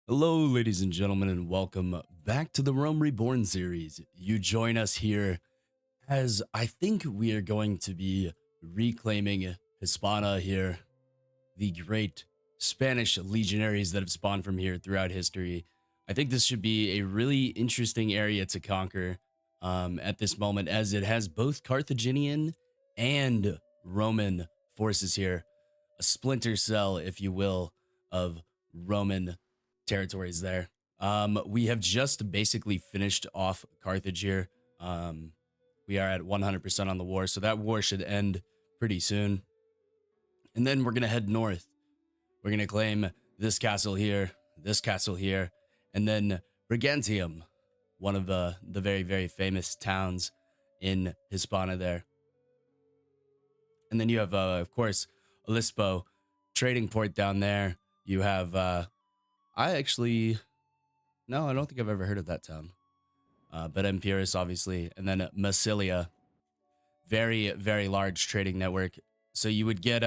Hello, ladies and gentlemen, and welcome back to the Rome Reborn series. You join us here as I think we are going to be reclaiming Hispana here, the great Spanish legionaries that have spawned from here throughout history. I think this should be a really interesting area to conquer at this moment, as it has both Carthaginian and Roman forces here, a splinter cell, if you will, of Roman territories there. We have just basically finished off Carthage here. We are at 100% on the war, so that war should end pretty soon. And then we're going to head north. We're going to claim this castle here, and then Brigantium, one of the very, very famous towns in Hispana there. And then you have, of course, Olispo, trading port down there. You have, I actually, no, I don't think I've ever heard of that town. But Epirus, obviously, and then Massilia, very, very large trading network. So you would get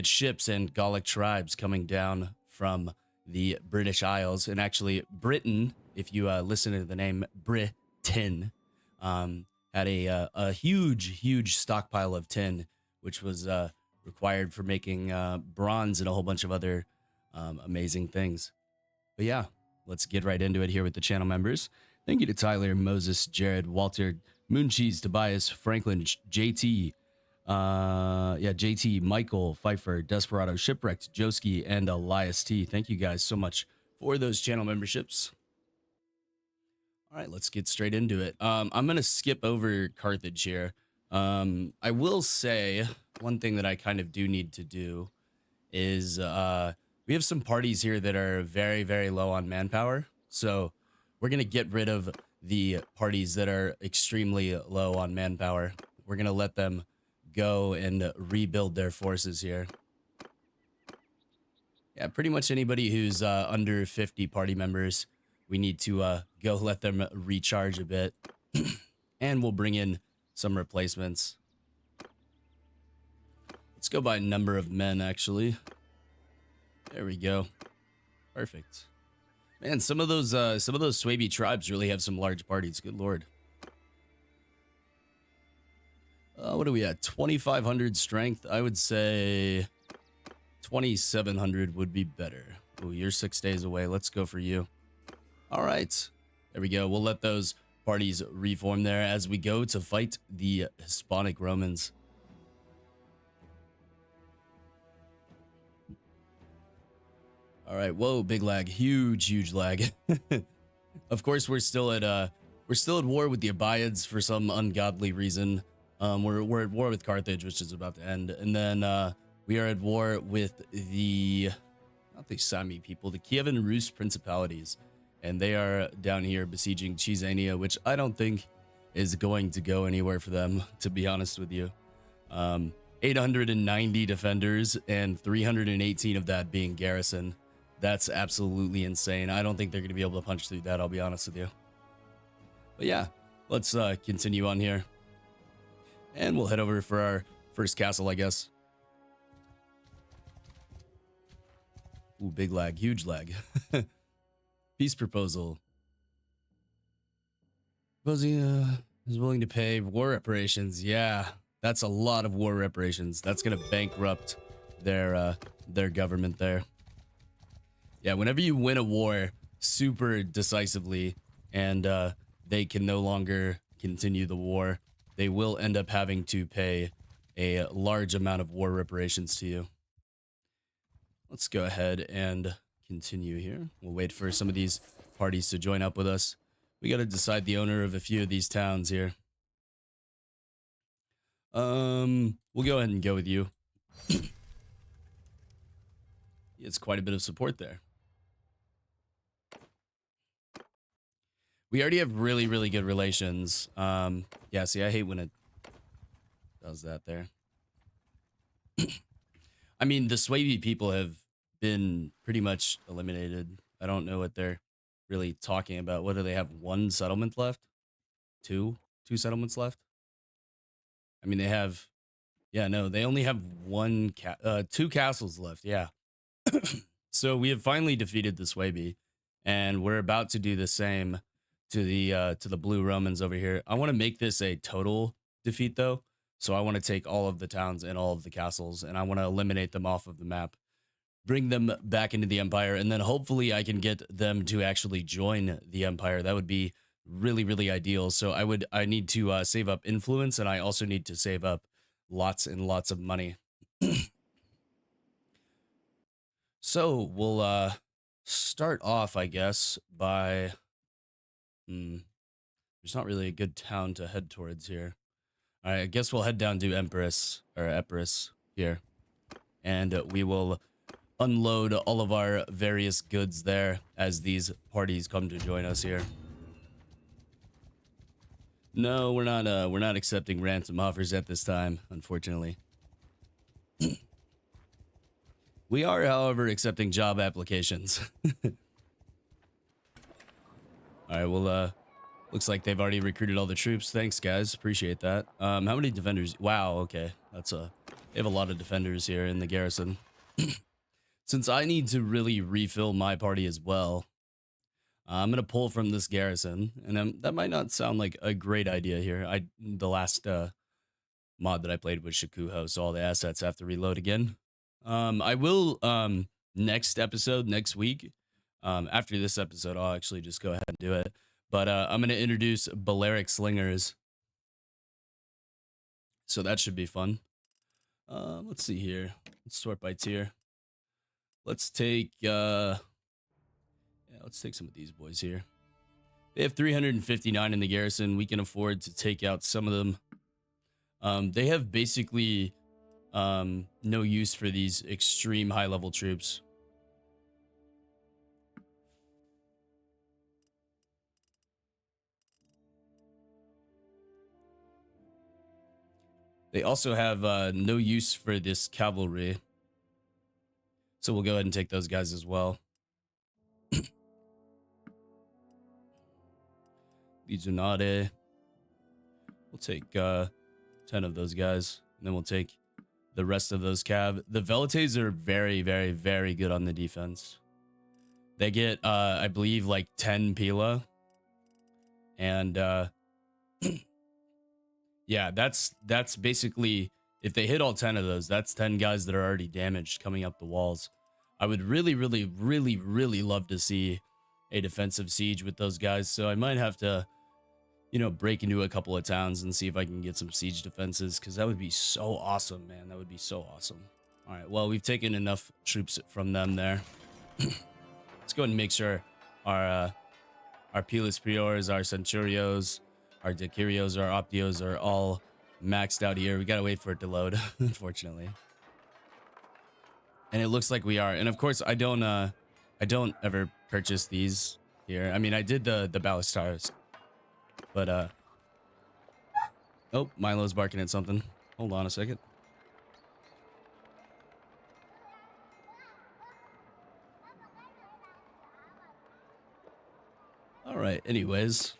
ships and Gallic tribes coming down from the British Isles, and actually Britain, if you listen to the name Britain, had a huge stockpile of tin, which was required for making bronze and a whole bunch of other amazing things. But yeah, let's get right into it here with the channel members. Thank you to Tyler, Moses, Jared, Walter, Mooncheese, Tobias, Franklin, JT, JT, Michael, Pfeiffer, Desperado, Shipwrecked, Joski, and Elias T. Thank you guys so much for those channel memberships. All right, let's get straight into it. I'm going to skip over Carthage here. I will say one thing that I kind of do need to do is we have some parties here that are very, very low on manpower. So we're going to get rid of the parties that are extremely low on manpower. We're going to let them go and rebuild their forces here. Yeah, pretty much anybody who's under 50 party members, we need to go let them recharge a bit. And we'll bring in some replacements. Let's go by number of men, actually. There we go. Perfect. Man, some of those Swaby tribes really have some large parties. Good lord. What are we at? 2,500 strength. I would say 2,700 would be better. Oh, you're 6 days away. Let's go for you. All right. There we go. We'll let those parties reform there as we go to fight the Hispanic Romans. All right. Whoa, big lag. Huge lag. Of course, we're still at war with the Abiads for some ungodly reason. We're at war with Carthage, which is about to end, and then we are at war with not the Sami people, the Kievan Rus principalities, and they are down here besieging Chisania, which I don't think is going to go anywhere for them, to be honest with you. 890 defenders and 318 of that being garrison. That's absolutely insane. I don't think they're going to be able to punch through that, I'll be honest with you. But yeah, let's continue on here. And we'll head over for our first castle, I guess. Ooh, big lag, huge lag. Peace proposal. Proposing is willing to pay war reparations. Yeah, that's a lot of war reparations. That's going to bankrupt their government there. Yeah, whenever you win a war super decisively and they can no longer continue the war, they will end up having to pay a large amount of war reparations to you. Let's go ahead and continue here. We'll wait for some of these parties to join up with us. We got to decide the owner of a few of these towns here. We'll go ahead and go with you. It's quite a bit of support there. We already have really good relations. Yeah, see, I hate when it does that there. I mean, the Swaby people have been pretty much eliminated. I don't know what they're really talking about. What do they have? One settlement left? Two settlements left? I mean, they have, yeah, no, they only have two castles left. Yeah. So we have finally defeated the Swaby, and we're about to do the same to the blue Romans over here. I want to make this a total defeat though. So I want to take all of the towns and all of the castles, and I want to eliminate them off of the map, bring them back into the Empire, and then hopefully I can get them to actually join the Empire. That would be really, really ideal. So I need to save up influence, and I also need to save up lots and lots of money. So we'll start off, I guess, by there's not really a good town to head towards here. All right, I guess we'll head down to Empress or Epirus here, and we will unload all of our various goods there as these parties come to join us here. No, we're not accepting ransom offers at this time, unfortunately. We are, however, accepting job applications. All right, well, looks like they've already recruited all the troops. Thanks, guys. Appreciate that. How many defenders? Wow, okay. They have a lot of defenders here in the garrison. Since I need to really refill my party as well, I'm gonna pull from this garrison, and that might not sound like a great idea here. The last mod that I played was Shakuho, so all the assets have to reload again. I will next episode next week. After this episode, I'll actually just go ahead and do it. But I'm gonna introduce Balearic Slingers, so that should be fun. Let's see here. Let's sort by tier. Let's take let's take some of these boys here. They have 359 in the garrison. We can afford to take out some of them. They have basically no use for these extreme high level troops. They also have no use for this cavalry. So we'll go ahead and take those guys as well. Legionade. We'll take 10 of those guys, and then we'll take the rest of those cav. The Velites are very, very, very good on the defense. They get, I believe, like 10 Pila. And yeah, that's basically, if they hit all 10 of those, that's 10 guys that are already damaged coming up the walls. I would really, really, really, really love to see a defensive siege with those guys. So I might have to, break into a couple of towns and see if I can get some siege defenses, because that would be so awesome, man. That would be so awesome. All right, well, we've taken enough troops from them there. Let's go ahead and make sure our Pilis Priors, our Centurios, our Decurios, our Optios are all maxed out here. We gotta wait for it to load, unfortunately. And it looks like we are. And of course, I don't ever purchase these here. I mean, I did the Ballistars, but oh, Milo's barking at something. Hold on a second. All right, anyways.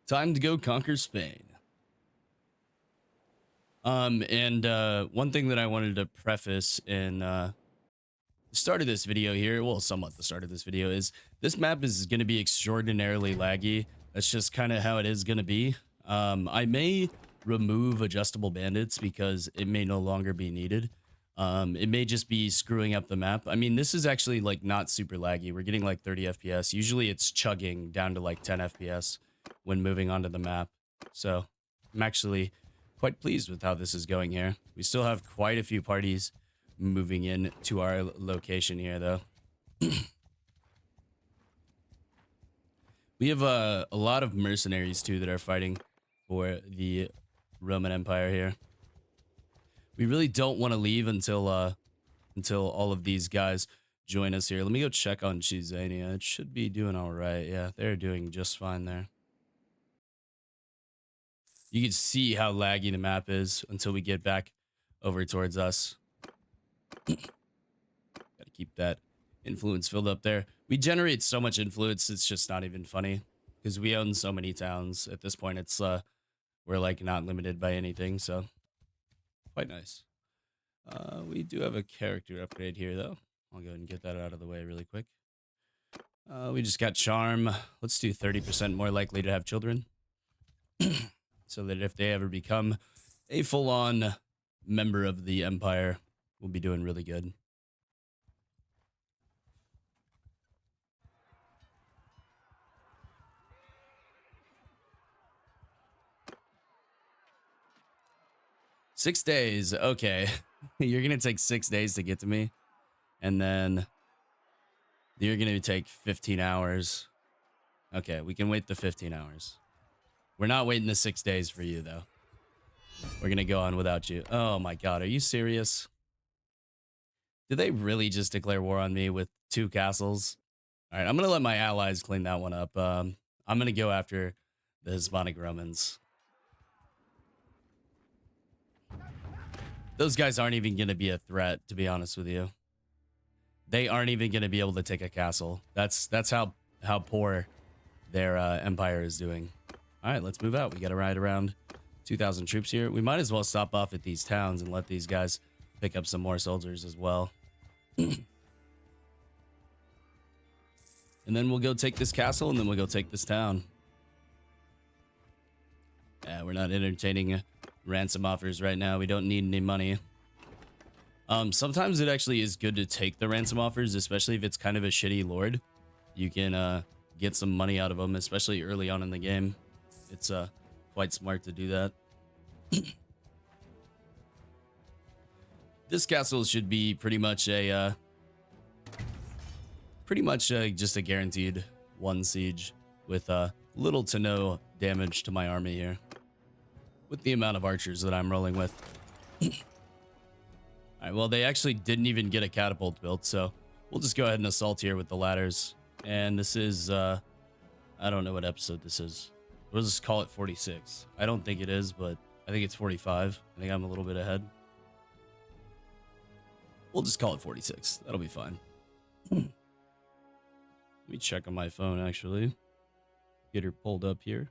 Time to go conquer Spain. And one thing that I wanted to preface in the start of this video here, well, somewhat the start of this video, is this map is going to be extraordinarily laggy. That's just kind of how it is going to be. I may remove adjustable bandits because it may no longer be needed. It may just be screwing up the map. I mean, this is actually like not super laggy. We're getting like 30 FPS. Usually it's chugging down to like 10 FPS when moving onto the map. So I'm actually quite pleased with how this is going here. We still have quite a few parties moving in to our location here, though. We have a lot of mercenaries too that are fighting for the Roman Empire here. We really don't want to leave until all of these guys join us here. Let me go check on Chizania. It should be doing all right. Yeah, they're doing just fine there. You can see how laggy the map is until we get back over towards us. Gotta keep that influence filled up there. We generate so much influence, it's just not even funny, because we own so many towns. At this point, it's we're like not limited by anything, so quite nice. We do have a character upgrade here, though. I'll go ahead and get that out of the way really quick. We just got charm. Let's do 30% more likely to have children. So that if they ever become a full-on member of the Empire, we'll be doing really good. Six days. Okay. You're going to take 6 days to get to me. And then you're going to take 15 hours. Okay, we can wait the 15 hours. We're not waiting the 6 days for you, though. We're going to go on without you. Oh, my God. Are you serious? Did they really just declare war on me with 2 castles? All right, I'm going to let my allies clean that one up. I'm going to go after the Hispanic Romans. Those guys aren't even going to be a threat, to be honest with you. They aren't even going to be able to take a castle. That's how poor their empire is doing. All right, let's move out. We got to ride around 2,000 troops here. We might as well stop off at these towns and let these guys pick up some more soldiers as well. And then we'll go take this castle, and then we'll go take this town. Yeah, we're not entertaining ransom offers right now. We don't need any money. Sometimes it actually is good to take the ransom offers, especially if it's kind of a shitty lord. You can get some money out of them, especially early on in the game. It's quite smart to do that. This castle should be pretty much just a guaranteed 1 siege with little to no damage to my army here, with the amount of archers that I'm rolling with. All right, well, they actually didn't even get a catapult built, so we'll just go ahead and assault here with the ladders. And this is, I don't know what episode this is. We'll just call it 46. I don't think it is, but I think it's 45. I think I'm a little bit ahead. We'll just call it 46. That'll be fine. Let me check on my phone, actually. Get her pulled up here.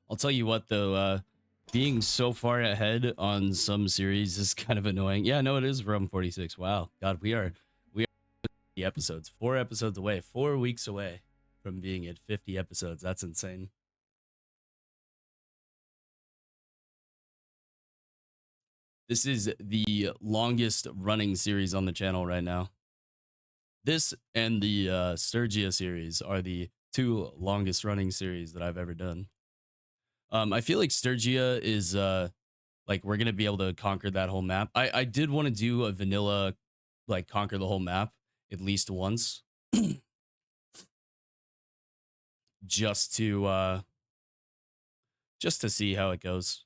I'll tell you what, though, being so far ahead on some series is kind of annoying. Yeah, no, it is Rome 46. Wow. God, we are 50 episodes. 4 episodes away. 4 weeks away from being at 50 episodes. That's insane. This is the longest running series on the channel right now. This and the Sturgia series are the 2 longest running series that I've ever done. I feel like Sturgia is like we're gonna be able to conquer that whole map. I did want to do a vanilla, like conquer the whole map at least once, just to see how it goes.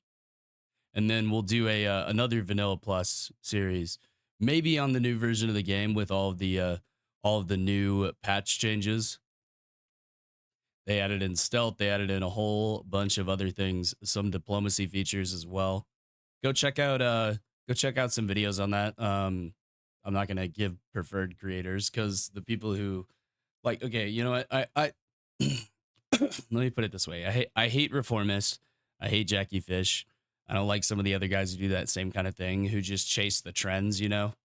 And then we'll do a another Vanilla Plus series, maybe on the new version of the game with all of the new patch changes. They added in stealth. They added in a whole bunch of other things, some diplomacy features as well. Go check out some videos on that. I'm not gonna give preferred creators because the people who like, okay, you know what? I let me put it this way. I hate Reformist. I hate Jackie Fish. I don't like some of the other guys who do that same kind of thing, who just chase the trends, you know?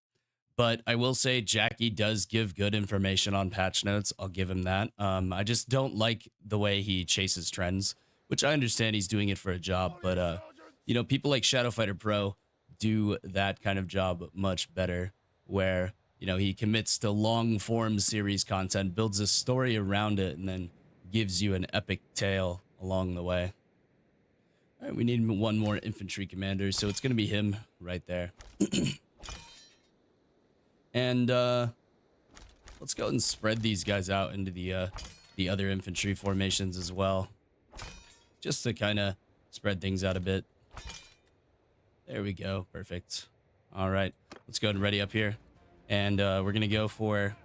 But I will say Jackie does give good information on patch notes. I'll give him that. I just don't like the way he chases trends, which I understand he's doing it for a job. But, you know, people like Shadow Fighter Pro do that kind of job much better, where, you know, he commits to long form series content, builds a story around it, and then gives you an epic tale along the way. All right, we need 1 more infantry commander, so it's going to be him right there. And let's go and spread these guys out into the other infantry formations as well, just to kind of spread things out a bit. There we go. Perfect. All right, let's go ahead and ready up here. And we're going to go for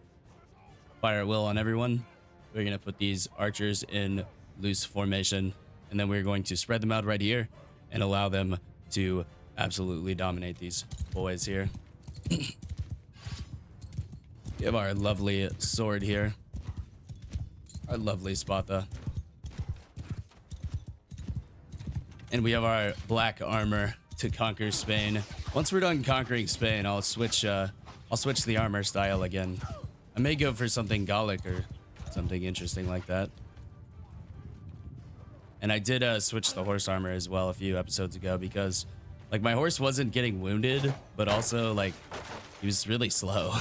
fire at will on everyone. We're going to put these archers in loose formation, and then we're going to spread them out right here and allow them to absolutely dominate these boys here. We have our lovely sword here. Our lovely Spatha. And we have our black armor to conquer Spain. Once we're done conquering Spain, I'll switch the armor style again. I may go for something Gallic or something interesting like that. And I did switch the horse armor as well a few episodes ago because like my horse wasn't getting wounded, but also like he was really slow.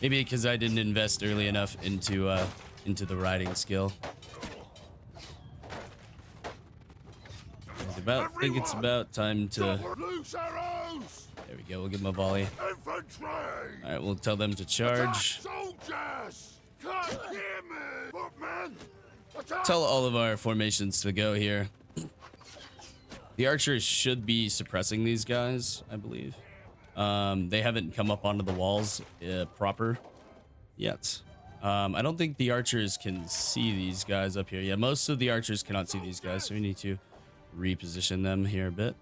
Maybe because I didn't invest early enough into the riding skill. I think it's about time to. There we go. We'll give them a volley. All right, we'll tell them to charge. Tell all of our formations to go here. The archers should be suppressing these guys, I believe. They haven't come up onto the walls proper yet. I don't think the archers can see these guys up here. Yeah, most of the archers cannot see these guys, so we need to reposition them here a bit.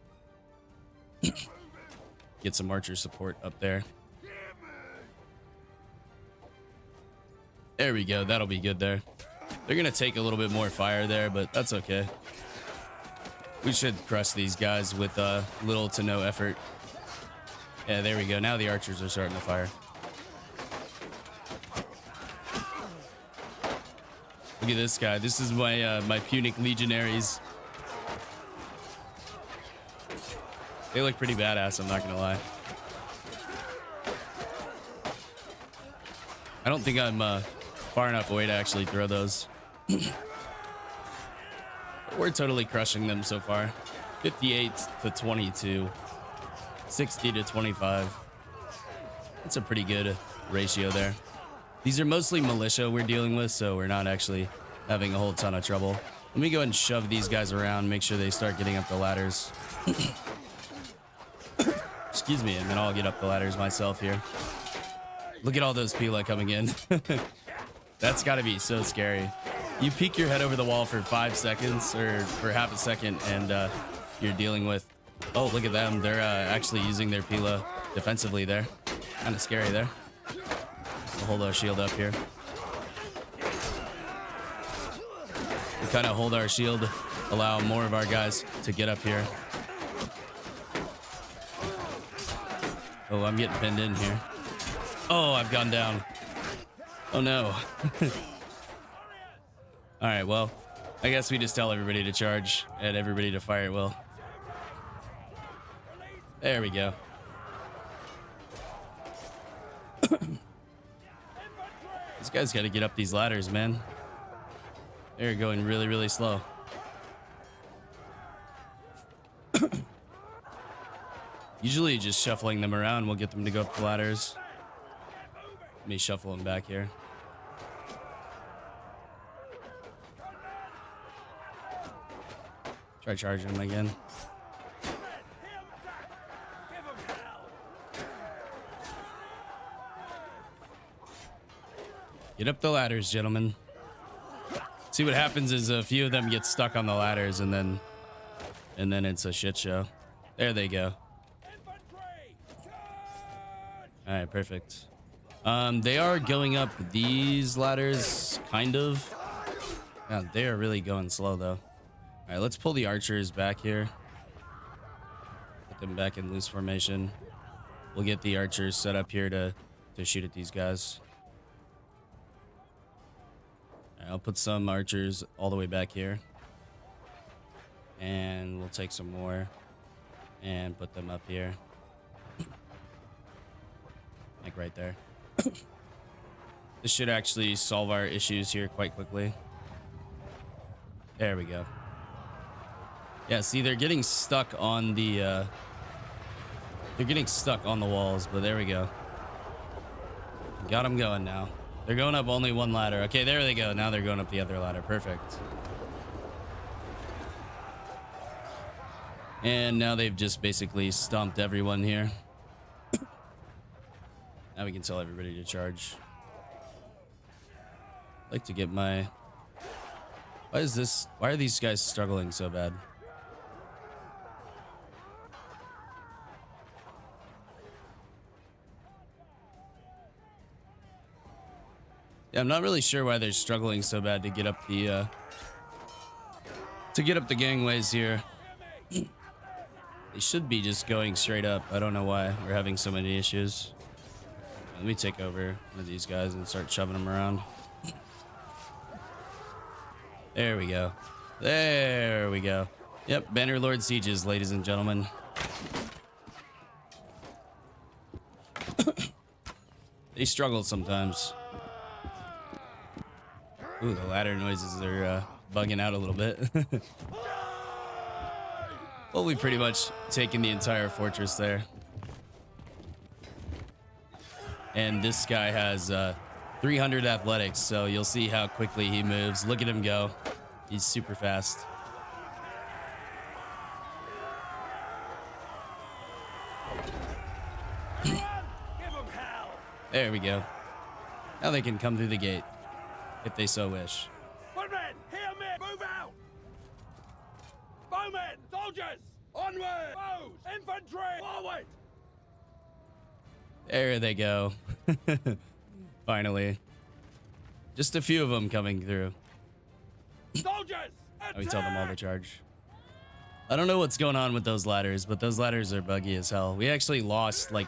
Get some archer support up there. There we go. That'll be good there. They're going to take a little bit more fire there, but that's okay. We should crush these guys with little to no effort. Yeah, there we go. Now the archers are starting to fire. Look at this guy. This is my my Punic legionaries. They look pretty badass, I'm not gonna lie. I don't think I'm far enough away to actually throw those. We're totally crushing them so far. 58 to 22. 60 to 25. That's a pretty good ratio there. These are mostly militia we're dealing with, so we're not actually having a whole ton of trouble. Let me go ahead and shove these guys around, make sure they start getting up the ladders. Excuse me, and then I'll get up the ladders myself here. Look at all those Pila coming in. That's got to be so scary. You peek your head over the wall for 5 seconds or for half a second, and you're dealing with... Oh, look at them. They're actually using their Pila defensively there. Kind of scary there. We'll hold our shield up here. We kind of hold our shield, allow more of our guys to get up here. Oh, I'm getting pinned in here. Oh, I've gone down. Oh, no. All right, well, I guess we just tell everybody to charge and everybody to fire at will. There we go. These guys got to get up these ladders, man. They're going really, really slow. Usually just shuffling them around will get them to go up the ladders. Let me shuffle them back here. Try charging them again. Get up the ladders, gentlemen. See what happens is a few of them get stuck on the ladders and then it's a shit show. There they go. All right, perfect. They are going up these ladders, kind of. Yeah, they are really going slow though. All right, let's pull the archers back here. Put them back in loose formation. We'll get the archers set up here to shoot at these guys. All right, I'll put some archers all the way back here. And we'll take some more and put them up here. Like right there. This should actually solve our issues here quite quickly. There we go. Yeah, see, they're getting stuck on the walls, but there we go. Got them going now. They're going up only one ladder. Okay, there they go. Now they're going up the other ladder. Perfect. And now they've just basically stomped everyone here. Now we can tell everybody to charge. I'd like to get my... Why are these guys struggling so bad? Yeah, I'm not really sure why they're struggling so bad to get up the gangways here. They should be just going straight up. I don't know why we're having so many issues. Let me take over one of these guys and start shoving them around. There we go. There we go. Yep, Bannerlord sieges, ladies and gentlemen. They struggle sometimes. Ooh, the ladder noises are bugging out a little bit. Well, we've pretty much taken the entire fortress there. And this guy has 300 athletics, so you'll see how quickly he moves. Look at him go. He's super fast. There we go. Now they can come through the gate, if they so wish. Footmen, hear me! Move out! Bowmen, soldiers, onward! Bows, infantry, forward! There they go. Finally. Just a few of them coming through. Soldiers, attack! We tell them all to charge. I don't know what's going on with those ladders, but those ladders are buggy as hell. We actually lost like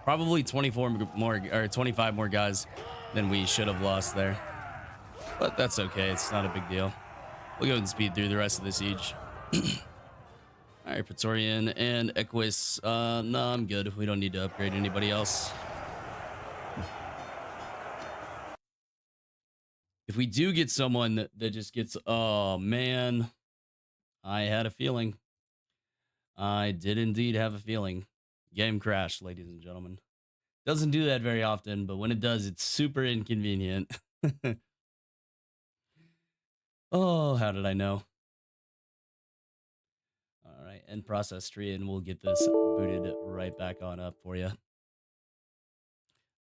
probably 24 more or 25 more guys than we should have lost there. But that's okay. It's not a big deal. We'll go and speed through the rest of the siege. All right, Praetorian and Equus. No, I'm good. We don't need to upgrade anybody else. If we do get someone that just gets... Oh, man. I had a feeling. I did indeed have a feeling. Game crashed, ladies and gentlemen. Doesn't do that very often, but when it does, it's super inconvenient. Oh, how did I know? All right, end process tree, and we'll get this booted right back on up for you.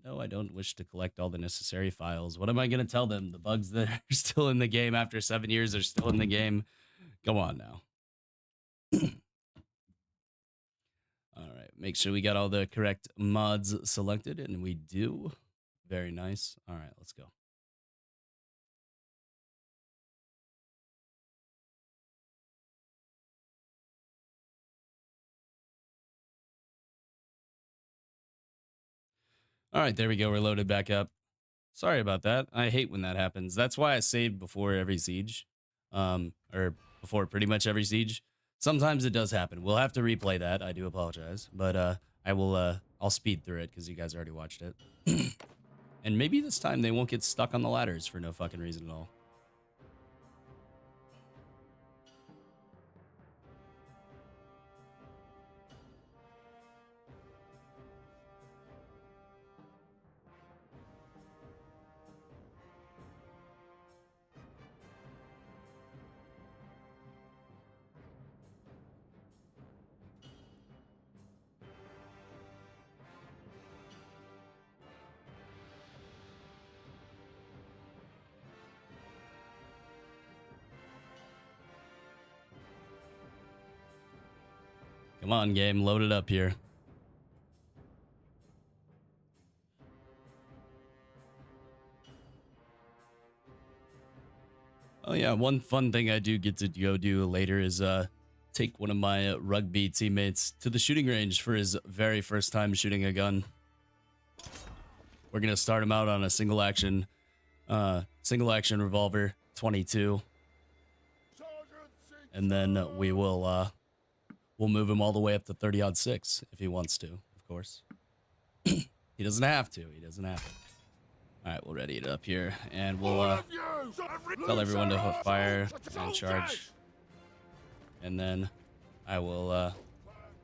No, I don't wish to collect all the necessary files. What am I going to tell them? The bugs that are still in the game after 7 years are still in the game. Come on now. All right, make sure we got all the correct mods selected, and we do. Very nice. All right, let's go. All right, there we go. We're loaded back up. Sorry about that. I hate when that happens. That's why I saved before every siege, or before pretty much every siege. Sometimes it does happen. We'll have to replay that. I do apologize, but I'll speed through it because you guys already watched it. And maybe this time they won't get stuck on the ladders for no fucking reason at all. Come on, game, load it up here. Oh yeah, one fun thing I do get to go do later is take one of my rugby teammates to the shooting range for his very first time shooting a gun. We're gonna start him out on a single action revolver 22, and then we'll move him all the way up to 30-06 if he wants to, of course. He doesn't have to. He doesn't have to. All right, we'll ready it up here, and we'll tell everyone to fire and charge. And then I will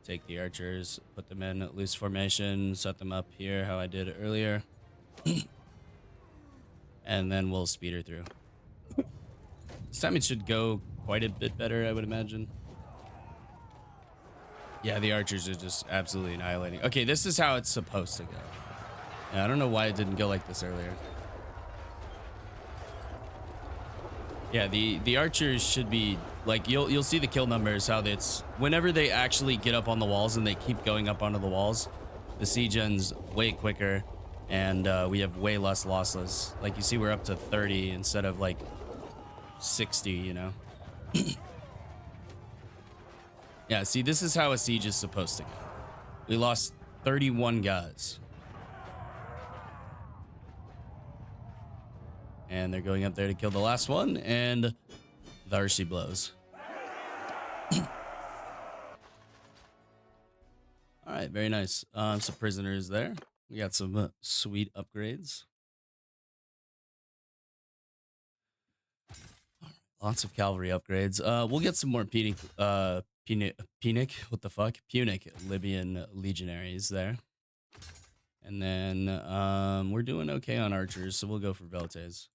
take the archers, put them in loose formation, set them up here how I did earlier. And then we'll speed her through. This time it should go quite a bit better, I would imagine. Yeah, the archers are just absolutely annihilating. Okay, this is how it's supposed to go. Yeah, I don't know why it didn't go like this earlier. Yeah, the archers should be like, you'll see the kill numbers, how it's whenever they actually get up on the walls and they keep going up onto the walls, the siege ends way quicker. and we have way less losses. Like you see, we're up to 30 instead of like 60, you know? Yeah, see, this is how a siege is supposed to go. We lost 31 guys. And they're going up there to kill the last one, and there she blows. All right, very nice. Some prisoners there. We got some sweet upgrades. Lots of cavalry upgrades. We'll get some more Punic, what the fuck? Punic Libyan legionaries there. And then we're doing okay on archers, so we'll go for Veltes.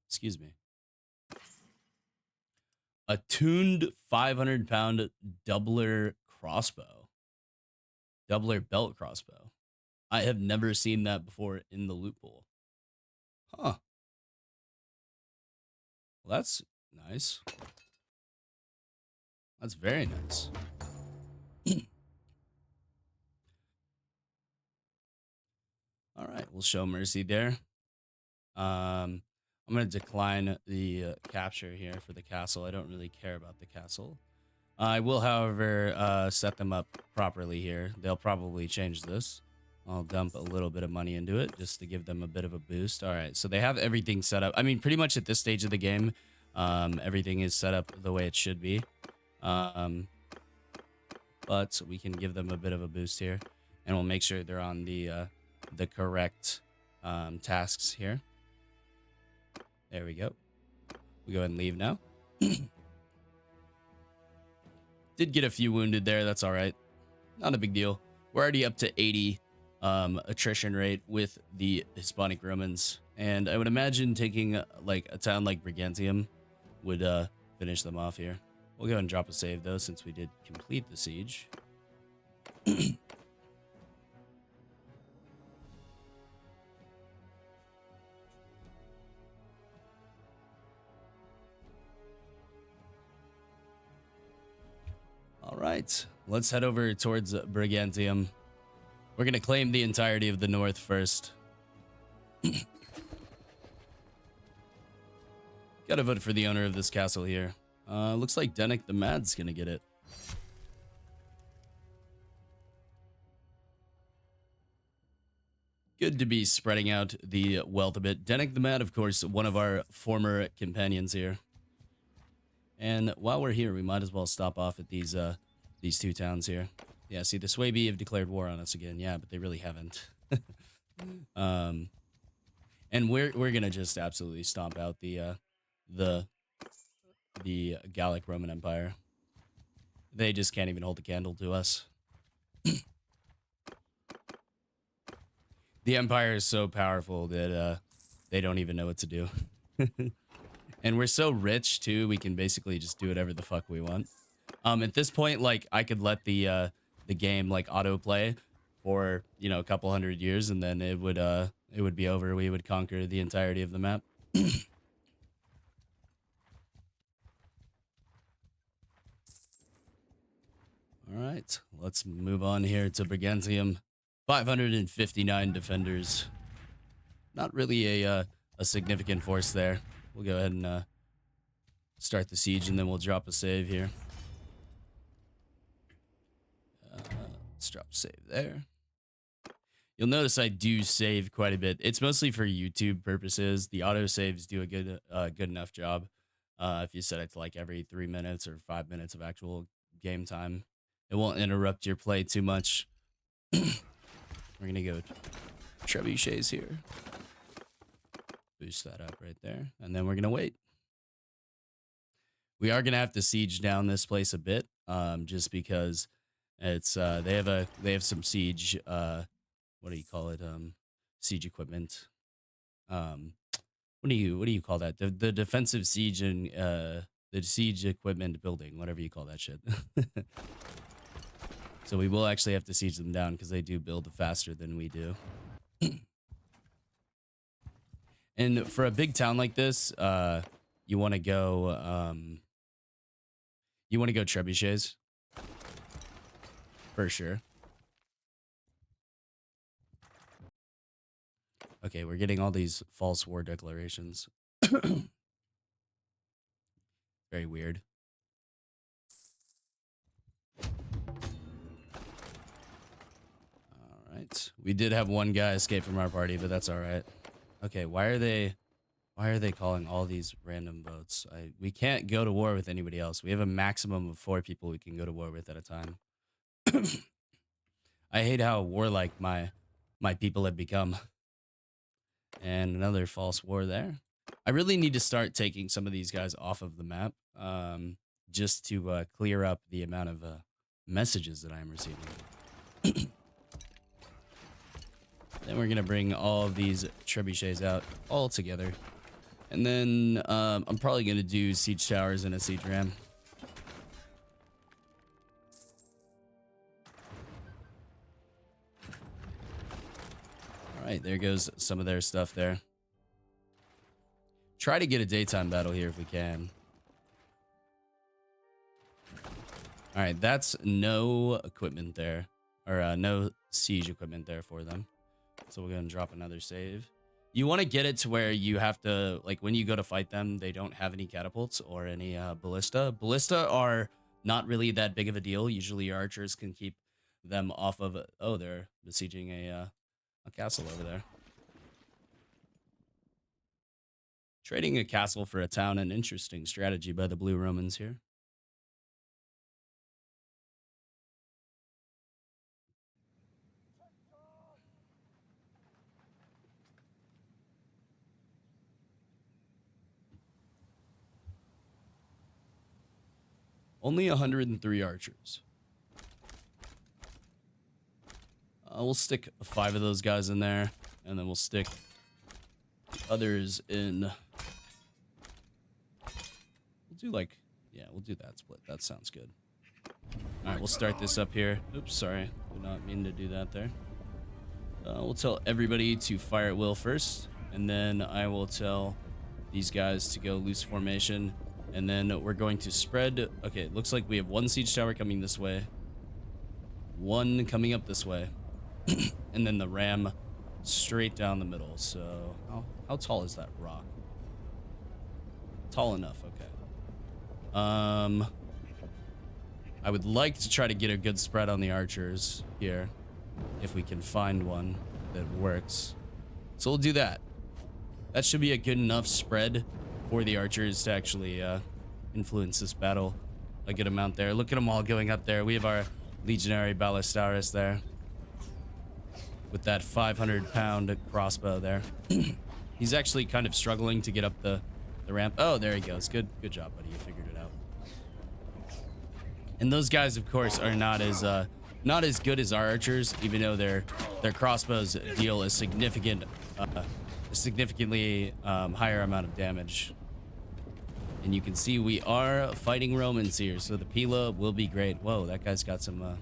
Excuse me. A tuned 500-pound doubler crossbow. Doubler belt crossbow. I have never seen that before in the loot pool. Huh. Well, that's nice. That's very nice. All right, we'll show mercy there. I'm going to decline the capture here for the castle. I don't really care about the castle. I will, however, set them up properly here. They'll probably change this. I'll dump a little bit of money into it just to give them a bit of a boost. All right, so they have everything set up. I mean, pretty much at this stage of the game, everything is set up the way it should be. But we can give them a bit of a boost here, and we'll make sure they're on the correct tasks here. There we go. We go ahead and leave now. Did get a few wounded there. That's all right. Not a big deal. We're already up to 80 attrition rate with the Hispanic Romans. And I would imagine taking like a town like Brigantium would finish them off here. We'll go ahead and drop a save though, since we did complete the siege. All right, let's head over towards Brigantium. We're going to claim the entirety of the north first. Gotta vote for the owner of this castle here. Looks like Dennick the Mad's going to get it. Good to be spreading out the wealth a bit. Dennick the Mad, of course, one of our former companions here. And while we're here, we might as well stop off at these two towns here. Yeah, see, the Swabi have declared war on us again. Yeah, but they really haven't. And we're gonna just absolutely stomp out the Gallic Roman Empire. They just can't even hold a candle to us. The Empire is so powerful that they don't even know what to do. And we're so rich too, we can basically just do whatever the fuck we want. At this point, like, I could let the game like autoplay for, you know, a couple hundred years, and then it would be over. We would conquer the entirety of the map. All right, let's move on here to Brigantium. 559 defenders. Not really a significant force there. We'll go ahead and start the siege, and then we'll drop a save here. Let's drop a save there. You'll notice I do save quite a bit. It's mostly for YouTube purposes. The auto saves do a good enough job. If you set it to like every 3 minutes or 5 minutes of actual game time, it won't interrupt your play too much. We're gonna go trebuchets here. Boost that up right there, and then we're gonna wait. We are gonna have to siege down this place a bit, just because it's they have some siege what do you call it, siege equipment. What do you call that? The defensive siege and the siege equipment building, whatever you call that shit. So we will actually have to siege them down because they do build faster than we do. And for a big town like this, you want to go trebuchets for sure. Okay, we're getting all these false war declarations. Very weird. All right. We did have one guy escape from our party, but that's all right. Okay, why are they calling all these random votes? We can't go to war with anybody else. We have a maximum of 4 people we can go to war with at a time. I hate how warlike my people have become. And another false war there. I really need to start taking some of these guys off of the map, just to clear up the amount of messages that I'm receiving. Then we're gonna bring all of these trebuchets out all together, and then I'm probably gonna do siege towers and a siege ram. All right, there goes some of their stuff there. Try to get a daytime battle here if we can. All right, that's no equipment there, or no siege equipment there for them. So we're gonna drop another save. You want to get it to where you have to, like, when you go to fight them, they don't have any catapults or any ballista. Ballista are not really that big of a deal. Usually your archers can keep them off of. Oh, they're besieging a castle over there. Trading a castle for a town, an interesting strategy by the Blue Romans here. Only 103 archers. We'll stick 5 of those guys in there, and then we'll stick others in. We'll do like, yeah, we'll do that split. That sounds good. All right, we'll start this up here. Oops, sorry. Did not mean to do that there. We'll tell everybody to fire at will first, and then I will tell these guys to go loose formation, and then we're going to spread. Okay, it looks like we have 1 siege tower coming this way, 1 coming up this way, and then the ram straight down the middle. So how tall is that rock? Tall enough, okay. I would like to try to get a good spread on the archers here, if we can find one that works. So we'll do that. That should be a good enough spread for the archers to actually influence this battle a good amount there. Look at them all going up there. We have our legionary Ballistaris there with that 500-pound crossbow there. He's actually kind of struggling to get up the ramp. Oh, there he goes. Good job, buddy. You figured it out. And those guys, of course, are not as good as our archers, even though their crossbows deal a significantly higher amount of damage. And you can see we are fighting Romans here, so the Pila will be great. Whoa, that guy's got some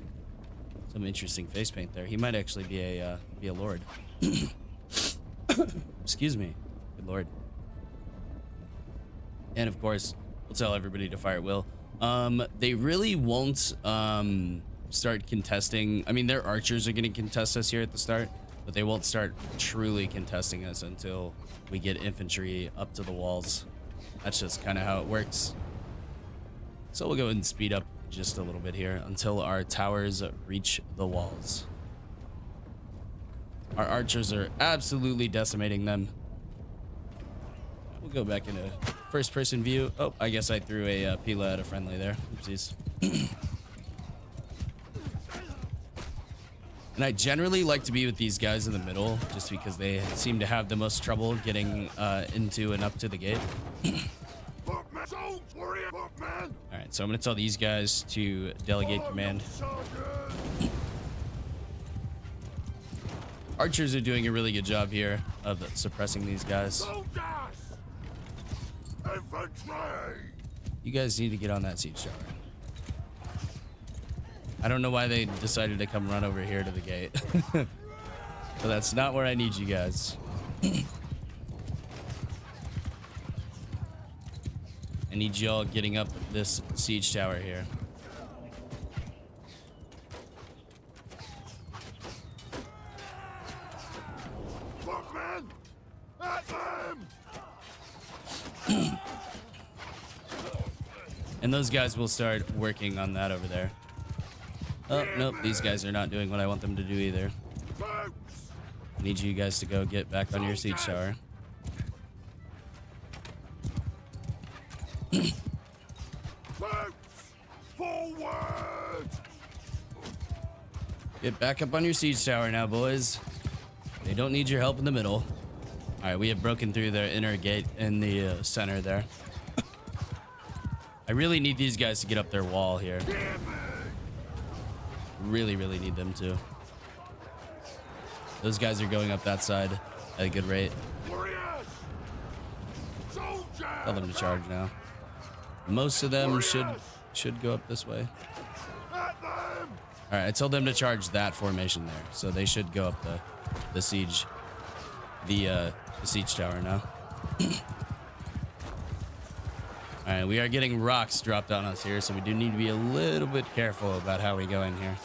interesting face paint there. He might actually be a lord. Excuse me. Good lord. And of course, we'll tell everybody to fire at will. They really won't start contesting. I mean, their archers are going to contest us here at the start, but they won't start truly contesting us until we get infantry up to the walls. That's just kind of how it works. So we'll go ahead and speed up just a little bit here until our towers reach the walls. Our archers are absolutely decimating them. We'll go back into first-person view. Oh, I guess I threw a Pila at a friendly there. Oopsies. And I generally like to be with these guys in the middle, just because they seem to have the most trouble getting into and up to the gate. Alright, so I'm going to tell these guys to delegate command. Archers are doing a really good job here of suppressing these guys. You guys need to get on that siege tower. I don't know why they decided to come run over here to the gate. But that's not where I need you guys. I need y'all getting up this siege tower here. And those guys will start working on that over there. Oh, nope, these guys are not doing what I want them to do either. I need you guys to go get back on your siege tower. Forward! Get back up on your siege tower now, boys. They don't need your help in the middle. All right, we have broken through their inner gate in the center there. I really need these guys to get up their wall here. Really, really need them to. Those guys are going up that side at a good rate. Tell them to charge now. Most of them should go up this way. All right, I told them to charge that formation there, so they should go up the siege tower now. All right, we are getting rocks dropped on us here, so we do need to be a little bit careful about how we go in here.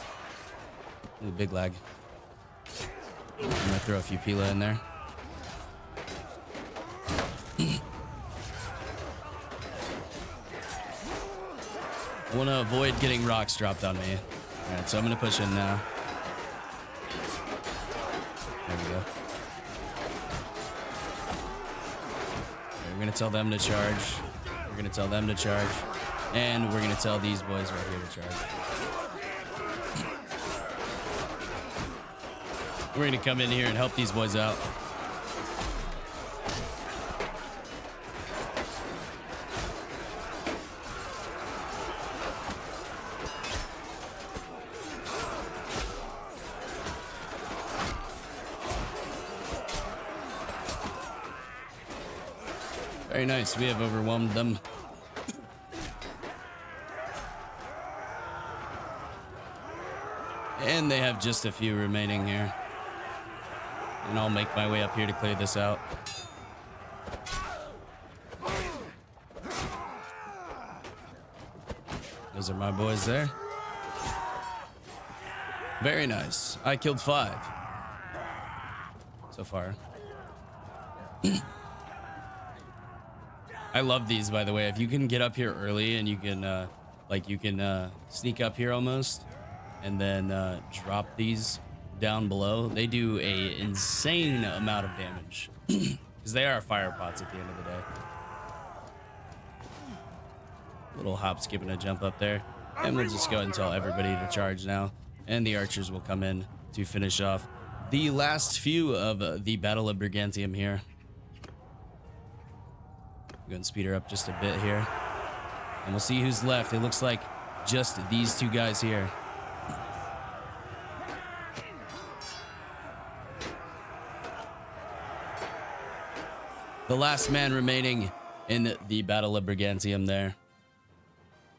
Ooh, big lag. I'm gonna throw a few Pila in there. I want to avoid getting rocks dropped on me. All right, so I'm gonna push in now. There we go. Okay, we're gonna tell them to charge. We're gonna tell them to charge, and we're gonna tell these boys right here to charge. We're gonna come in here and help these boys out. Very nice. We have overwhelmed them. And they have just a few remaining here. And I'll make my way up here to clear this out. Those are my boys there. Very nice. I killed 5 so far. I love these, by the way. If you can get up here early and you can sneak up here almost and then drop these down below, they do a insane amount of damage because they are fire pots at the end of the day. Little hop, skip, and a jump up there, and we'll just go ahead and tell everybody to charge now, and the archers will come in to finish off the last few of the Battle of Brigantium here. Go and speed her up just a bit here, and we'll see who's left. It looks like just these 2 guys here. The last man remaining in the Battle of Brigantium there.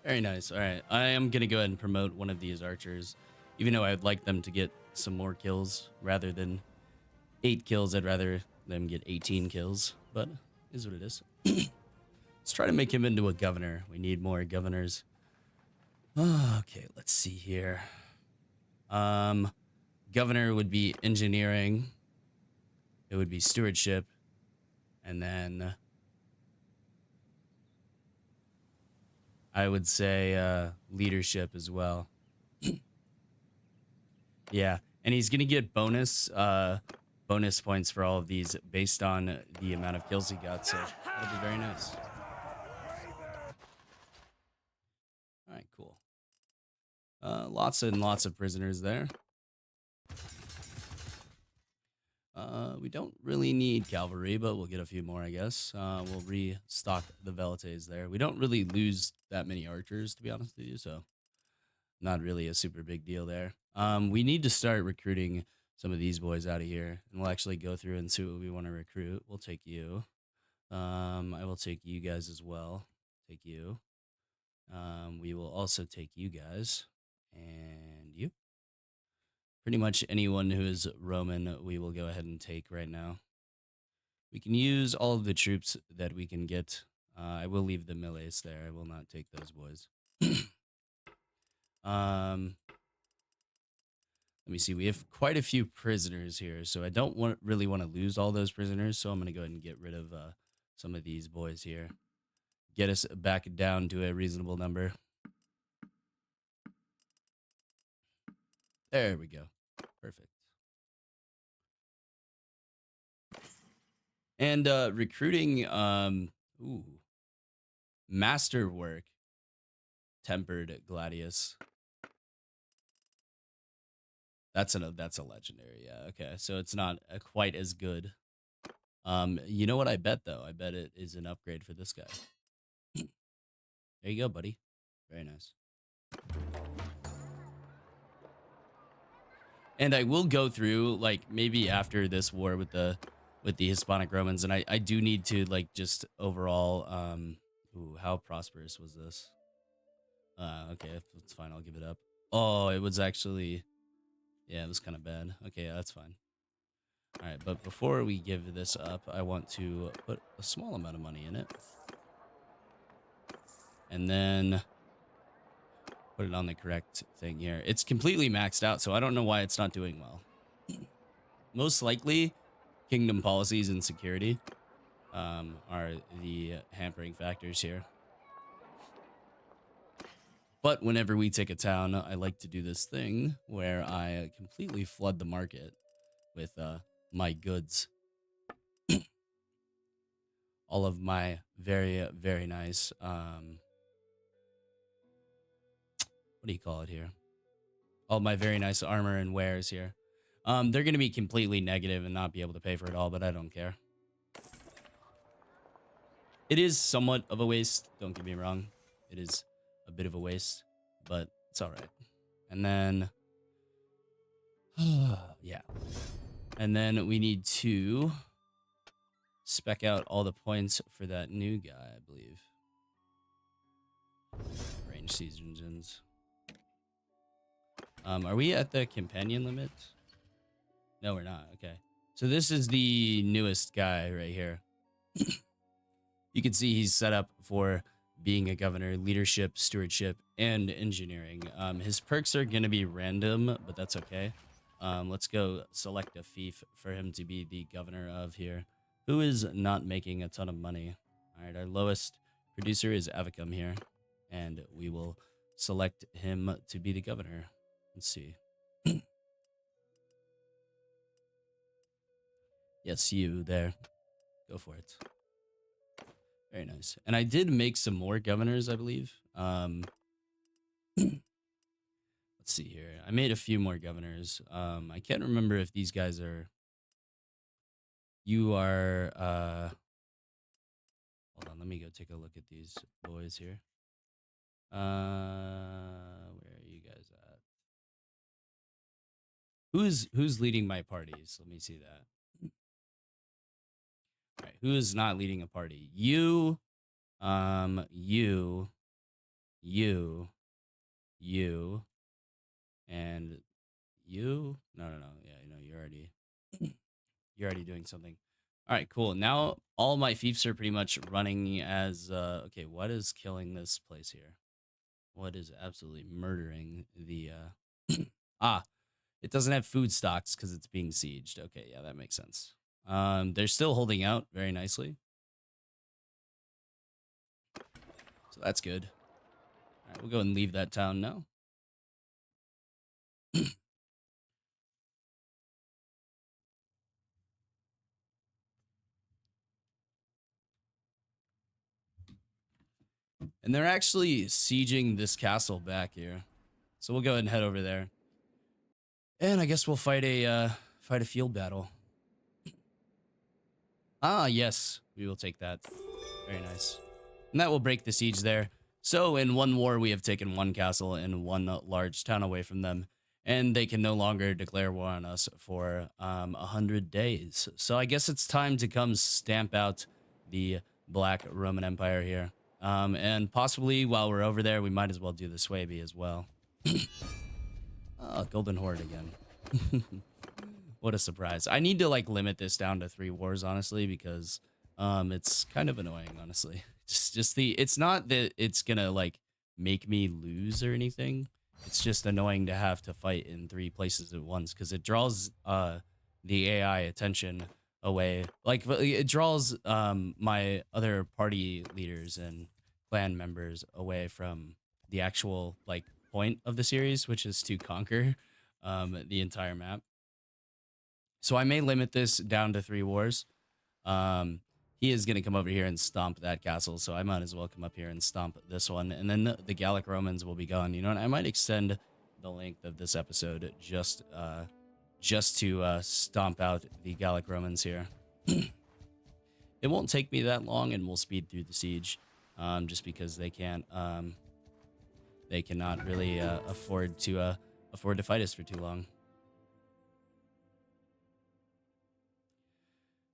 Very nice. All right, I am going to go ahead and promote one of these archers. Even though I'd like them to get some more kills rather than 8 kills, I'd rather them get 18 kills. But it is what it is. Let's try to make him into a governor. We need more governors. Okay, let's see here. Governor would be engineering. It would be stewardship. And then I would say leadership as well. Yeah, and he's gonna get bonus points for all of these based on the amount of kills he got, so that'll be very nice. All right, cool. Lots and lots of prisoners there. We don't really need cavalry, but we'll get a few more, I guess. We'll restock the velites there. We don't really lose that many archers, to be honest with you, so not really a super big deal there. We need to start recruiting some of these boys out of here, and we'll actually go through and see what we want to recruit. We'll take you. I will take you guys as well. Take you. We will also take you guys, and you. Pretty much anyone who is Roman, we will go ahead and take right now. We can use all of the troops that we can get. I will leave the melees there. I will not take those boys. Let me see. We have quite a few prisoners here, so I don't really want to lose all those prisoners, so I'm going to go ahead and get rid of some of these boys here. get us back down to a reasonable number. There we go. Perfect. And recruiting, ooh, masterwork, tempered gladius. That's a legendary. Yeah. Okay. So it's not quite as good. You know what I bet though? I bet it is an upgrade for this guy. There you go, buddy. Very nice. And I will go through like maybe after this war with the Hispanic Romans, and I do need to like just overall ooh, how prosperous was this? Okay, it's fine, I'll give it up. Oh, it was actually, yeah, it was kind of bad. Okay, yeah, that's fine. All right, but before we give this up, I want to put a small amount of money in it. And then put it on the correct thing here. It's completely maxed out, so I don't know why it's not doing well. Most likely, kingdom policies and security are the hampering factors here. But whenever we take a town, I like to do this thing where I completely flood the market with my goods. All of my very, very nice, what do you call it here? All my very nice armor and wares here. They're going to be completely negative and not be able to pay for it all, but I don't care. It is somewhat of a waste, don't get me wrong. It is a bit of a waste, but it's all right. And then, yeah. And then we need to spec out all the points for that new guy, I believe. Range siege engines. Are we at the companion limit? No, we're not. Okay. So this is the newest guy right here. You can see he's set up for being a governor, leadership, stewardship, and engineering. His perks are going to be random, but that's okay. Let's go select a fief for him to be the governor of here, who is not making a ton of money. All right, our lowest producer is Avicum here, and we will select him to be the governor. Let's see. Yes, you there. Go for it. Very nice. And I did make some more governors, I believe. Let's see here. I made a few more governors. I can't remember if these guys are... You are... Hold on, let me go take a look at these boys here. Where are you guys at? Who's leading my parties? Let me see that. All right, who is not leading a party? You, you, and you. No. Yeah, you're already doing something. All right, cool. Now all my fiefs are pretty much running as okay, what is killing this place here? What is absolutely murdering the it doesn't have food stocks because it's being sieged. Okay, yeah, that makes sense. They're still holding out very nicely. So that's good. All right, we'll go and leave that town now. And they're actually sieging this castle back here. So we'll go ahead and head over there. And I guess we'll fight a field battle. Ah, yes, we will take that. Very nice. And that will break the siege there. So in one war, we have taken one castle and one large town away from them. And they can no longer declare war on us for 100 days. So I guess it's time to come stamp out the Black Roman Empire here. And possibly while we're over there, we might as well do the Swaby as well. Oh, Golden Horde again. What a surprise. I need to like limit this down to 3 wars, honestly, because it's kind of annoying, honestly. It's not that it's gonna like make me lose or anything. It's just annoying to have to fight in 3 places at once because it draws the AI attention away. Like it draws my other party leaders and clan members away from the actual like point of the series, which is to conquer the entire map. So I may limit this down to 3 wars. He is going to come over here and stomp that castle, so I might as well come up here and stomp this one, and then the Gallic Romans will be gone. You know, and I might extend the length of this episode just to stomp out the Gallic Romans here. It won't take me that long, and we'll speed through the siege, just because they cannot really afford to fight us for too long.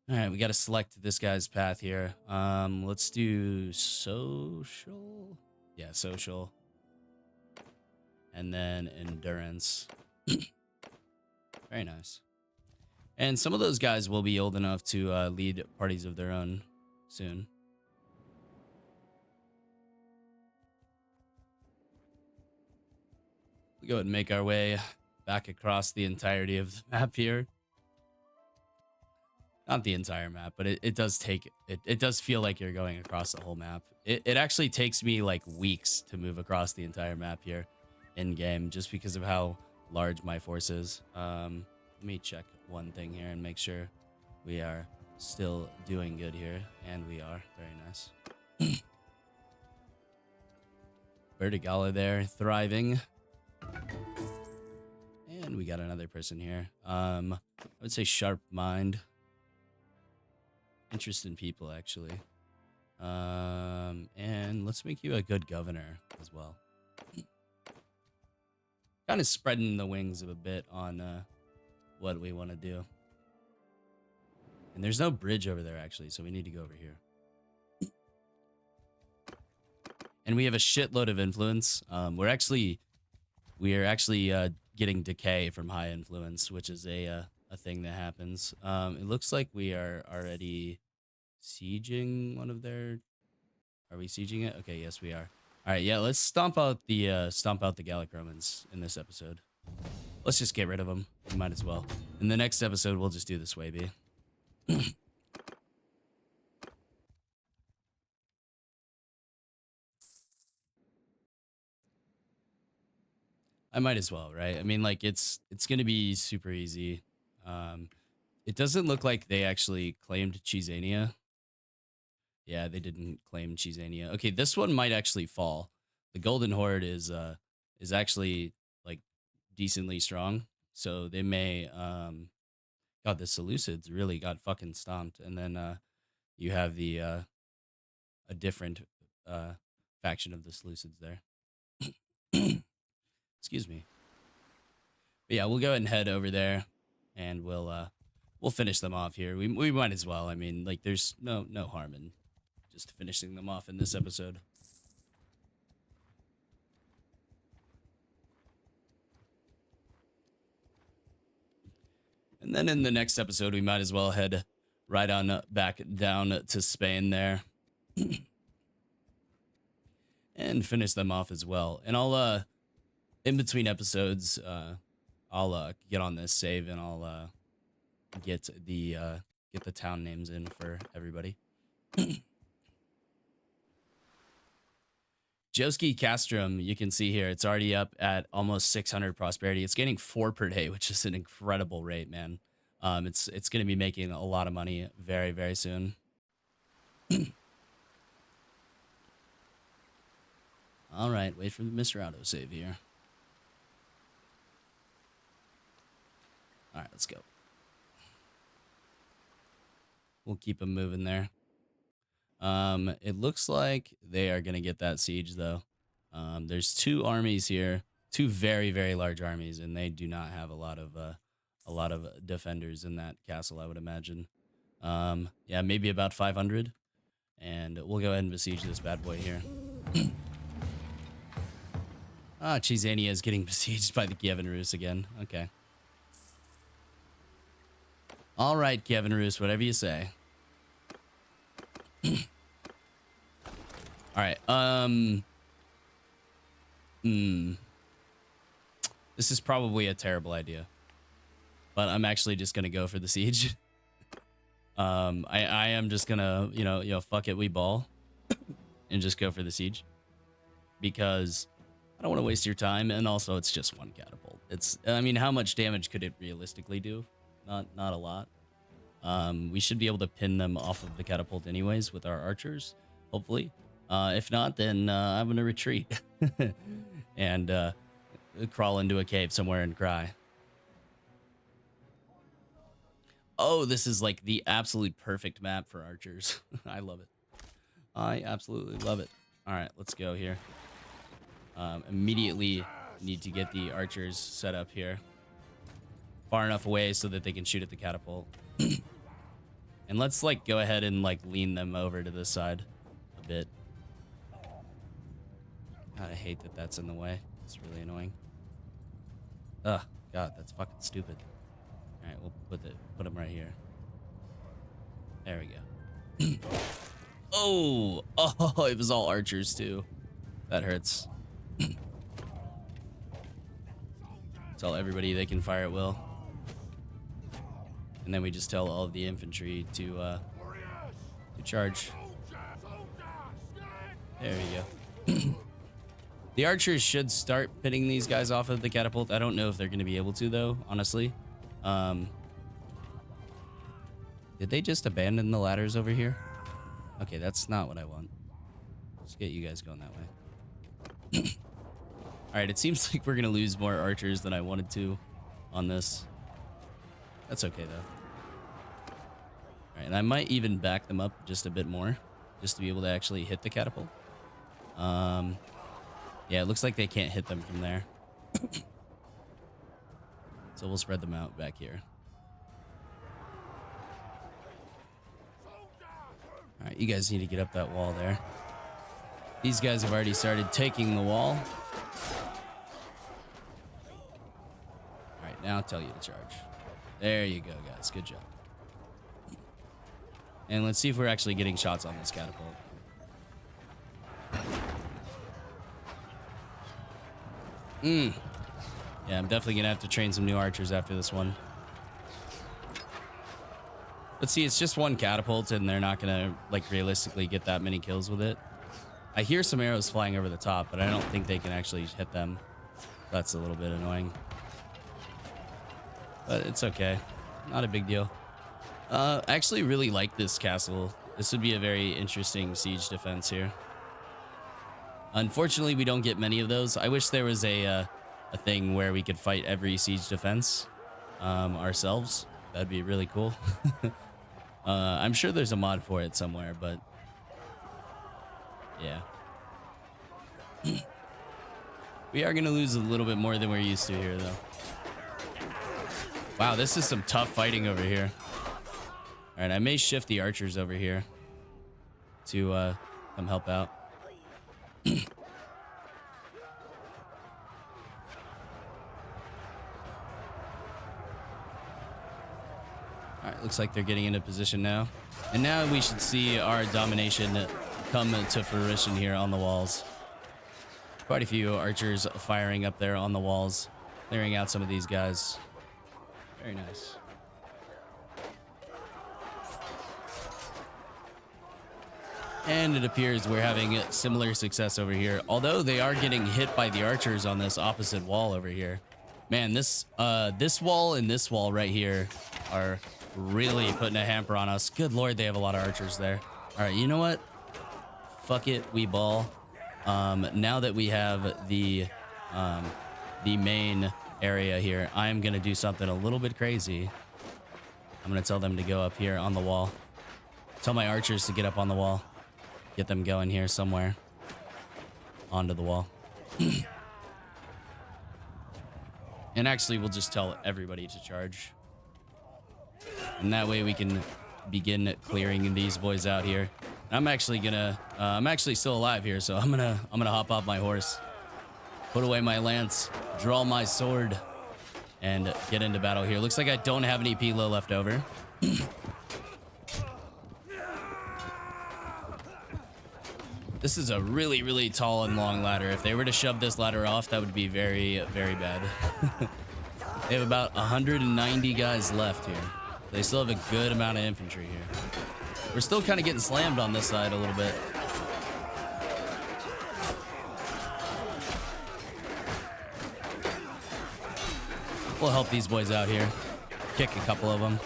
All right, we got to select this guy's path here. Let's do social. Yeah, social. And then endurance. Very nice. And some of those guys will be old enough to lead parties of their own soon. We go ahead and make our way back across the entirety of the map here. Not the entire map, but it does take it does feel like you're going across the whole map. It actually takes me like weeks to move across the entire map here in game, just because of how large my force is. Let me check one thing here and make sure we are still doing good here, and we are. Very nice. Vertigala there, thriving. And we got another person here. I would say sharp mind. Interest in people, actually. And let's make you a good governor as well. Kind of spreading the wings a bit on what we want to do. And there's no bridge over there, actually, so we need to go over here. And we have a shitload of influence. We are actually getting decay from high influence, which is a thing that happens. It looks like we are already sieging one of their. Are we sieging it? Okay, yes, we are. All right, yeah, let's stomp out the Gallic Romans in this episode. Let's just get rid of them. We might as well. In the next episode, we'll just do the Swaby. I might as well, right? I mean, like it's gonna be super easy. It doesn't look like they actually claimed Cheesania. Yeah, they didn't claim Cheesania. Okay, this one might actually fall. The Golden Horde is actually like decently strong, so they may. God, the Seleucids really got fucking stomped, and then you have the a different faction of the Seleucids there. Excuse me. But yeah, we'll go ahead and head over there, and we'll finish them off here. We might as well. I mean, like, there's no harm in just finishing them off in this episode. And then in the next episode, we might as well head right on back down to Spain there. And finish them off as well. And I'll in between episodes, I'll get on this save, and I'll get the town names in for everybody. Joski Castrum, you can see here, it's already up at almost 600 prosperity. It's gaining 4 per day, which is an incredible rate, man. It's going to be making a lot of money very, very soon. All right, wait for the Mr. Autosave here. All right, let's go. We'll keep them moving there. It looks like they are going to get that siege, though. There's 2 armies here, 2 very, very large armies, and they do not have a lot of defenders in that castle, I would imagine. Yeah, maybe about 500. And we'll go ahead and besiege this bad boy here. Cheesania is getting besieged by the Kievan Rus again. Okay. All right, Kievan Rus, whatever you say. All right. This is probably a terrible idea, but I'm actually just gonna go for the siege. I am just gonna, you know, fuck it, we ball. and just go for the siege, because I don't want to waste your time, and also it's just one catapult. I mean, how much damage could it realistically do? Not a lot. We should be able to pin them off of the catapult anyways with our archers, hopefully. If not, then I'm gonna retreat and crawl into a cave somewhere and cry. Oh, this is like the absolute perfect map for archers. I love it. I absolutely love it. All right, let's go here. Immediately need to get the archers set up here far enough away so that they can shoot at the catapult. And let's like go ahead and like lean them over to this side a bit. God, I hate that that's in the way. It's really annoying. Ugh, God, that's fucking stupid. All right, we'll put them right here. There we go. Oh, it was all archers too. That hurts. Tell everybody they can fire at will. And then we just tell all of the infantry to charge. There we go. The archers should start pinning these guys off of the catapult. I don't know if they're going to be able to, though, honestly. Did they just abandon the ladders over here? Okay, that's not what I want. Let's get you guys going that way. All right, it seems like we're going to lose more archers than I wanted to on this. That's okay, though. All right, and I might even back them up just a bit more, just to be able to actually hit the catapult. Yeah, it looks like they can't hit them from there. So we'll spread them out back here. All right, you guys need to get up that wall there. These guys have already started taking the wall. All right, now I'll tell you to charge. There you go, guys. Good job. And let's see if we're actually getting shots on this catapult. Yeah, I'm definitely gonna have to train some new archers after this one. Let's see, it's just one catapult and they're not gonna like realistically get that many kills with it. I hear some arrows flying over the top, but I don't think they can actually hit them. That's a little bit annoying. But it's okay. Not a big deal. I actually really like this castle. This would be a very interesting siege defense here. Unfortunately, we don't get many of those. I wish there was a thing where we could fight every siege defense ourselves. That'd be really cool. I'm sure there's a mod for it somewhere, but yeah. We are going to lose a little bit more than we're used to here, though. Wow, this is some tough fighting over here. All right, I may shift the archers over here to come help out. All right, looks like they're getting into position now. And now we should see our domination come to fruition here on the walls. Quite a few archers firing up there on the walls, clearing out some of these guys. Very nice. And it appears we're having similar success over here, although they are getting hit by the archers on this opposite wall over here. Man, this wall and this wall right here are really putting a hamper on us. Good Lord, they have a lot of archers there. All right, you know what? Fuck it, we ball. Now that we have the main area here, I'm gonna do something a little bit crazy. I'm gonna tell them to go up here on the wall. Tell my archers to get up on the wall. Get them going here somewhere. Onto the wall. And actually, we'll just tell everybody to charge. And that way we can begin clearing these boys out here. I'm actually gonna, I'm actually still alive here, so I'm gonna hop off my horse, put away my lance, draw my sword, and get into battle here. Looks like I don't have any Pilo left over. This is a really, really tall and long ladder. If they were to shove this ladder off, that would be very, very bad. They have about 190 guys left here. They still have a good amount of infantry here. We're still kind of getting slammed on this side a little bit. We'll help these boys out here. Kick a couple of them.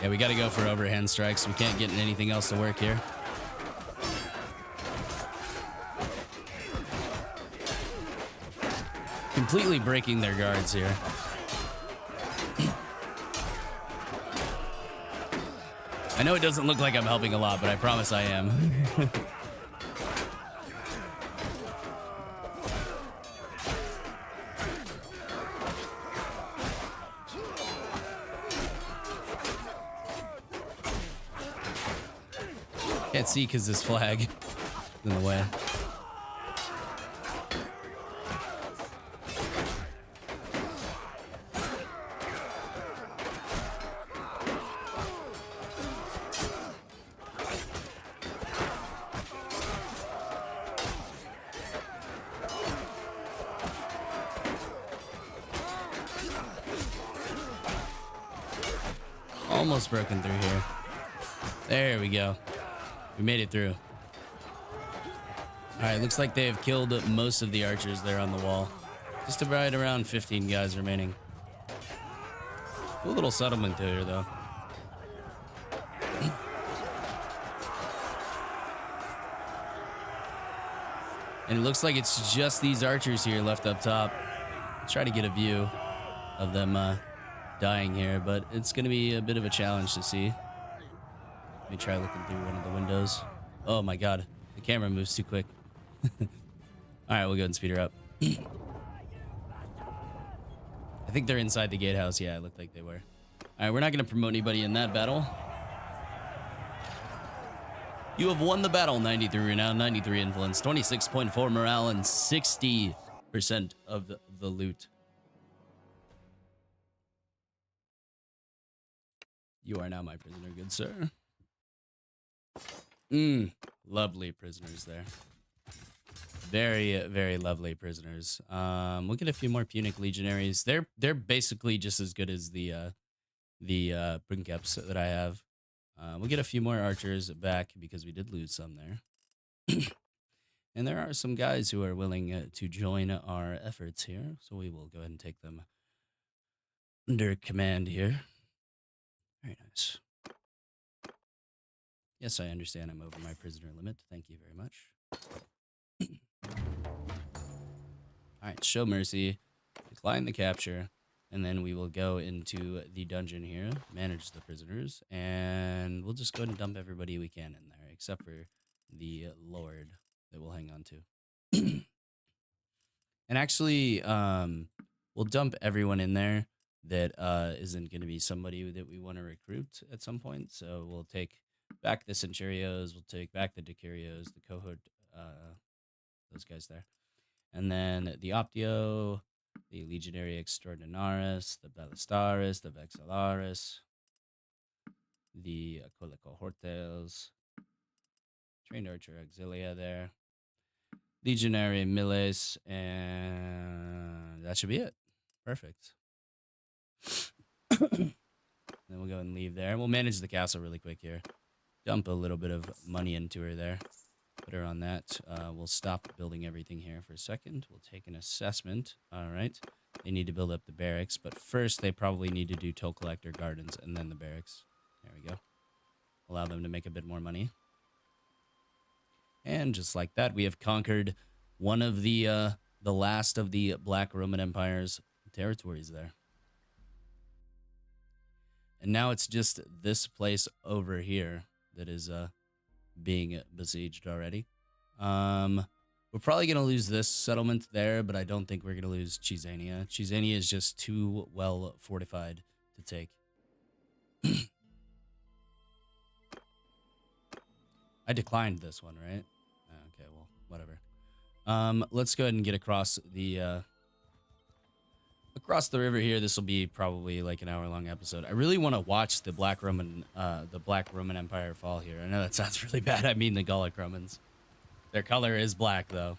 Yeah, we got to go for overhand strikes. We can't get anything else to work here. Completely breaking their guards here. I know it doesn't look like I'm helping a lot, but I promise I am. Can't see because this flag is in the way. Almost broken through here. There we go. We made it through. All right, looks like they have killed most of the archers there on the wall. Just right around 15 guys remaining. Cool little settlement here, though. And it looks like it's just these archers here left up top. Let's try to get a view of them dying here, but it's going to be a bit of a challenge to see. Let me try looking through one of the windows. Oh my god, the camera moves too quick. All right, we'll go ahead and speed her up. I think they're inside the gatehouse. Yeah, it looked like they were. All right, we're not going to promote anybody in that battle. You have won the battle. 93 renown, 93 influence, 26.4 morale, and 60% of the loot. You are now my prisoner, good sir. Lovely prisoners there. Very, very lovely prisoners. We'll get a few more Punic legionaries. They're basically just as good as the Princeps that I have. We'll get a few more archers back because we did lose some there. And there are some guys who are willing to join our efforts here, so we will go ahead and take them under command here. Very nice. Yes, I understand I'm over my prisoner limit. Thank you very much. All right, show mercy, decline the capture, and then we will go into the dungeon here, manage the prisoners, and we'll just go ahead and dump everybody we can in there, except for the Lord that we'll hang on to. And actually, we'll dump everyone in there that isn't going to be somebody that we want to recruit at some point. So we'll take back the Centurios, we'll take back the Decurios, the cohort, those guys there. And then the Optio, the Legionary Extraordinaris, the Ballistaris, the Vexillaris, the Cohortes, Trained Archer Auxilia there, Legionary Miles, and that should be it. Perfect. Then we'll go and leave there. We'll manage the castle really quick here. Dump a little bit of money into her there. Put her on that. We'll stop building everything here for a second. We'll take an assessment. All right. They need to build up the barracks, but first they probably need to do toll collector gardens and then the barracks. There we go. Allow them to make a bit more money. And just like that, we have conquered one of the last of the Black Roman Empire's territories there. And now it's just this place over here that is being besieged already. We're probably going to lose this settlement there, but I don't think we're going to lose Chisania. Chisania is just too well fortified to take. I declined this one, right? Okay, well, whatever. Let's go ahead and get across the river here. This will be probably like an hour-long episode. I really want to watch the Black Roman Empire fall here. I know that sounds really bad. I mean the Gallic Romans. Their color is black, though.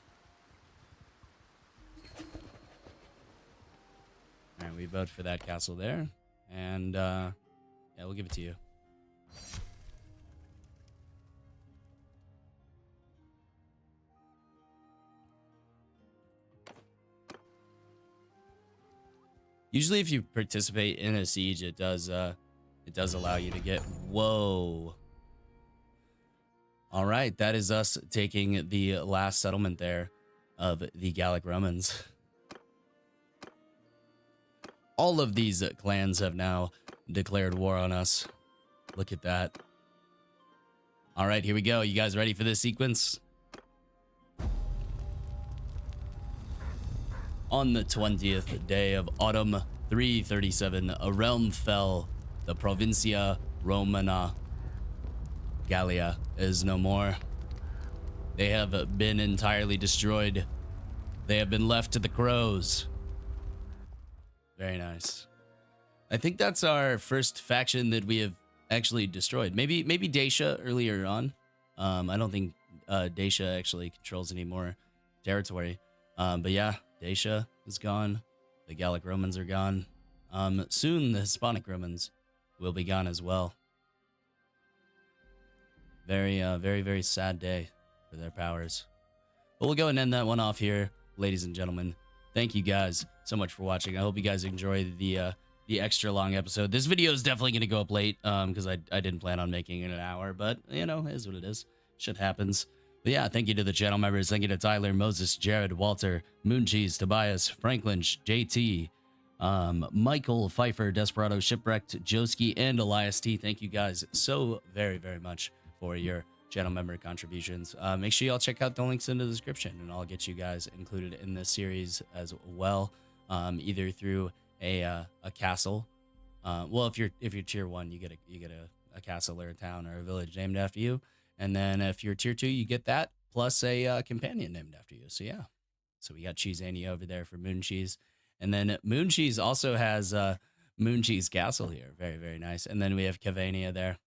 All right, we vote for that castle there, and yeah, we'll give it to you. Usually if you participate in a siege, it does allow you to get, whoa. All right, that is us taking the last settlement there of the Gallic Romans. All of these clans have now declared war on us. Look at that. All right, here we go. You guys ready for this sequence? On the 20th day of autumn 337, a realm fell. The Provincia Romana. Gallia is no more. They have been entirely destroyed. They have been left to the crows. Very nice. I think that's our first faction that we have actually destroyed. Maybe Dacia earlier on. I don't think Dacia actually controls any more territory. But yeah, Dacia is gone. The Gallic Romans are gone. Soon the Hispanic Romans will be gone as well. Very, very sad day for their powers. But we'll go and end that one off here, ladies and gentlemen. Thank you guys so much for watching. I hope you guys enjoyed the extra long episode. This video is definitely going to go up late because I didn't plan on making it an hour, but you know, it is what it is. Shit happens. But yeah, thank you to the channel members. Thank you to Tyler, Moses, Jared, Walter, Mooncheese, Tobias, Franklin, JT, Michael, Pfeiffer, Desperado, Shipwrecked, Joski, and Elias T. Thank you guys so very much for your channel member contributions. Make sure y'all check out the links in the description, and I'll get you guys included in this series as well, either through a castle. Well, if you're tier 1, you get a castle or a town or a village named after you, and then if you're tier 2, you get that plus a companion named after you. So yeah, so we got Cheese Annie over there for Mooncheese, and then Mooncheese also has Mooncheese Castle here. Very nice. And then we have Cavania there.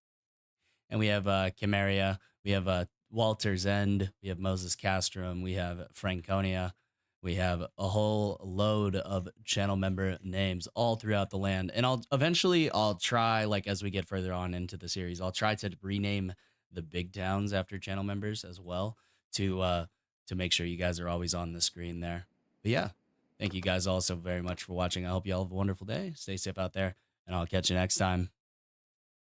And we have Chimeria, we have Walter's End, we have Moses Castrum, we have Franconia, we have a whole load of channel member names all throughout the land. And I'll try, like as we get further on into the series, I'll try to rename the big towns after channel members as well to make sure you guys are always on the screen there. But yeah, thank you guys all so very much for watching. I hope you all have a wonderful day. Stay safe out there, and I'll catch you next time.